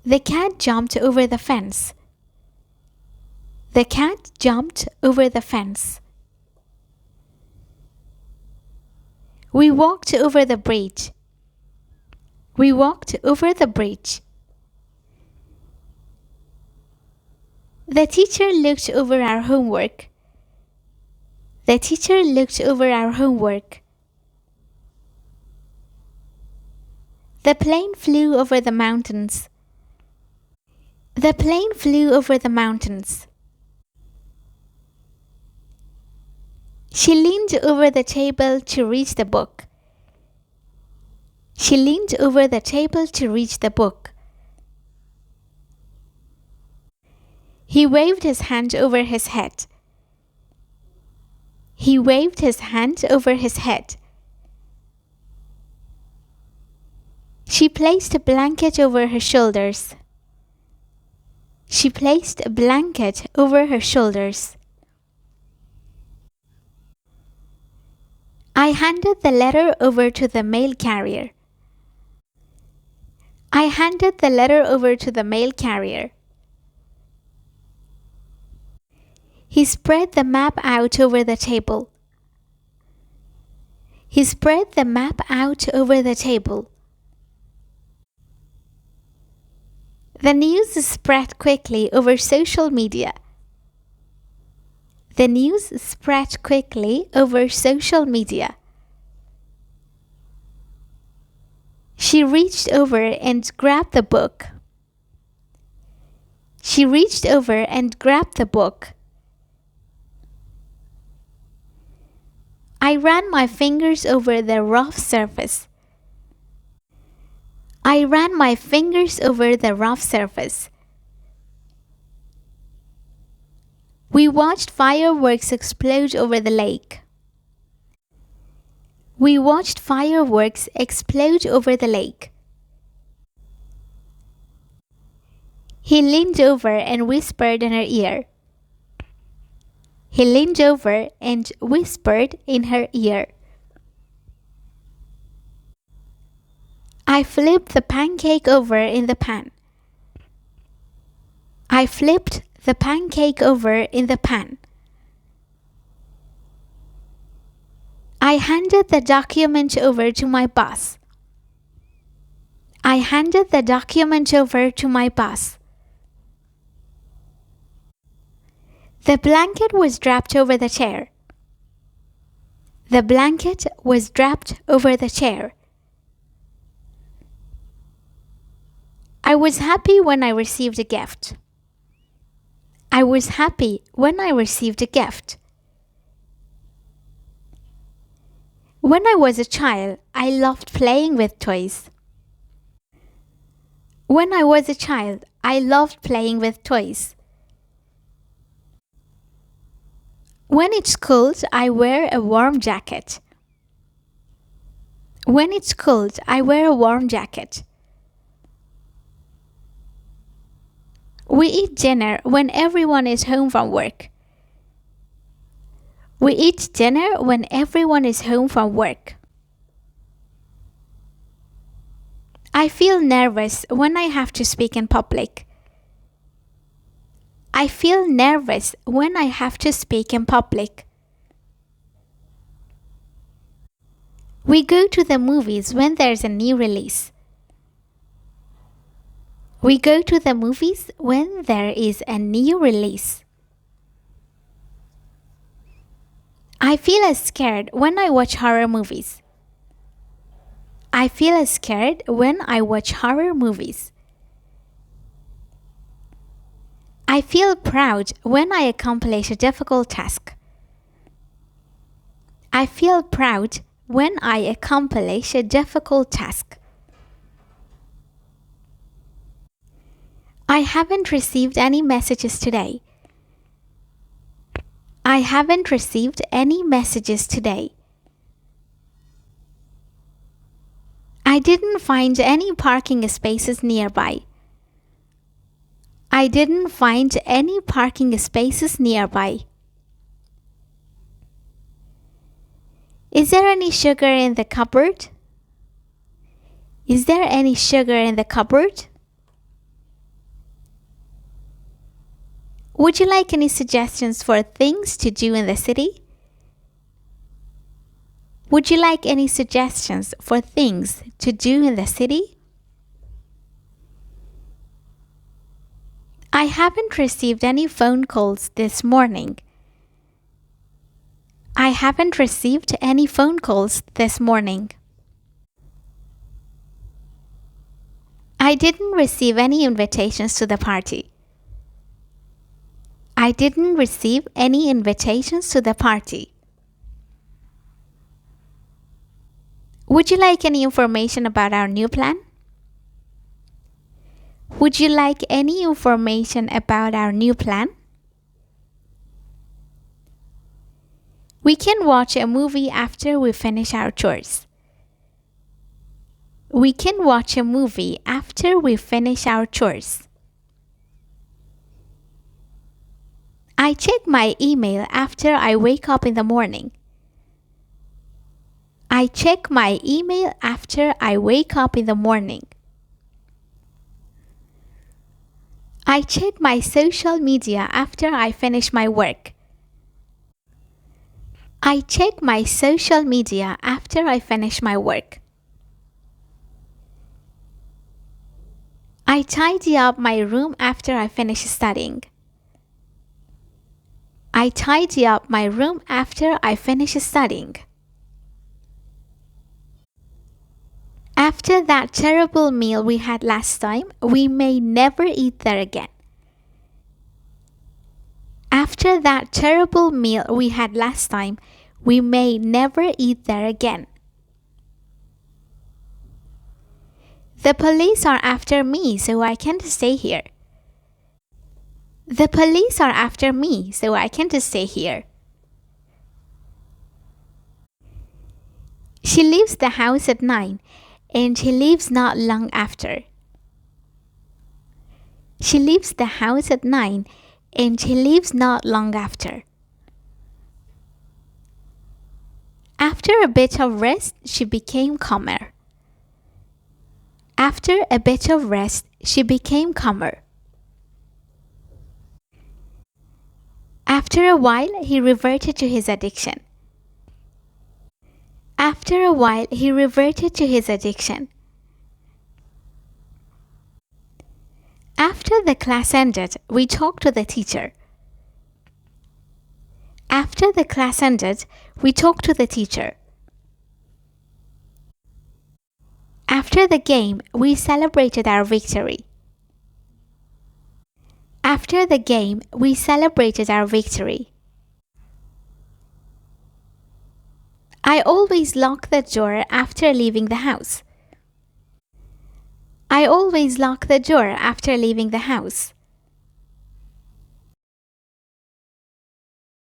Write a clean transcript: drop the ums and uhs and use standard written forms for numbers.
The cat jumped over the fence. The cat jumped over the fence. We walked over the bridge. We walked over the bridge. The teacher looked over our homework. The teacher looked over our homework. The plane flew over the mountains. The plane flew over the mountains. She leaned over the table to reach the book. She leaned over the table to reach the book. He waved his hand over his head. He waved his hand over his head. She placed a blanket over her shoulders. She placed a blanket over her shoulders. I handed the letter over to the mail carrier. I handed the letter over to the mail carrier. He spread the map out over the table. He spread the map out over the table. The news spread quickly over social media. The news spread quickly over social media. She reached over and grabbed the book. She reached over and grabbed the book. I ran my fingers over the rough surface. I ran my fingers over the rough surface. We watched fireworks explode over the lake. We watched fireworks explode over the lake. He leaned over and whispered in her ear. He leaned over and whispered in her ear. I flipped the pancake over in the pan. I flipped the pancake over in the pan. I handed the document over to my boss. I handed the document over to my boss. The blanket was draped over the chair. The blanket was draped over the chair. I was happy when I received a gift. I was happy when I received a gift. When I was a child, I loved playing with toys. When I was a child, I loved playing with toys. When it's cold, I wear a warm jacket. When it's cold, I wear a warm jacket. We eat dinner when everyone is home from work. We eat dinner when everyone is home from work. I feel nervous when I have to speak in public. I feel nervous when I have to speak in public. We go to the movies when there's a new release. We go to the movies when there is a new release. I feel scared when I watch horror movies. I feel scared when I watch horror movies. I feel proud when I accomplish a difficult task. I feel proud when I accomplish a difficult task. I haven't received any messages today. I haven't received any messages today. I didn't find any parking spaces nearby. I didn't find any parking spaces nearby. Is there any sugar in the cupboard? Is there any sugar in the cupboard? Would you like any suggestions for things to do in the city? Would you like any suggestions for things to do in the city? I haven't received any phone calls this morning. I haven't received any phone calls this morning. I didn't receive any invitations to the party. I didn't receive any invitations to the party. Would you like any information about our new plan? Would you like any information about our new plan? We can watch a movie after we finish our chores. We can watch a movie after we finish our chores. I check my email after I wake up in the morning. I check my email after I wake up in the morning. I check my social media after I finish my work. I check my social media after I finish my work. I tidy up my room after I finish studying. I tidy up my room after I finish studying. After that terrible meal we had last time, we may never eat there again. After that terrible meal we had last time, we may never eat there again. The police are after me, so I can't stay here. The police are after me, so I can't stay here. She leaves the house at 9, and she leaves not long after. She leaves the house at 9, and she leaves not long after. After a bit of rest, she became calmer. After a bit of rest, she became calmer. After a while, he reverted to his addiction. After a while, he reverted to his addiction. After the class ended, we talked to the teacher. After the class ended, we talked to the teacher. After the game, we celebrated our victory. After the game, we celebrated our victory. I always lock the door after leaving the house. I always lock the door after leaving the house.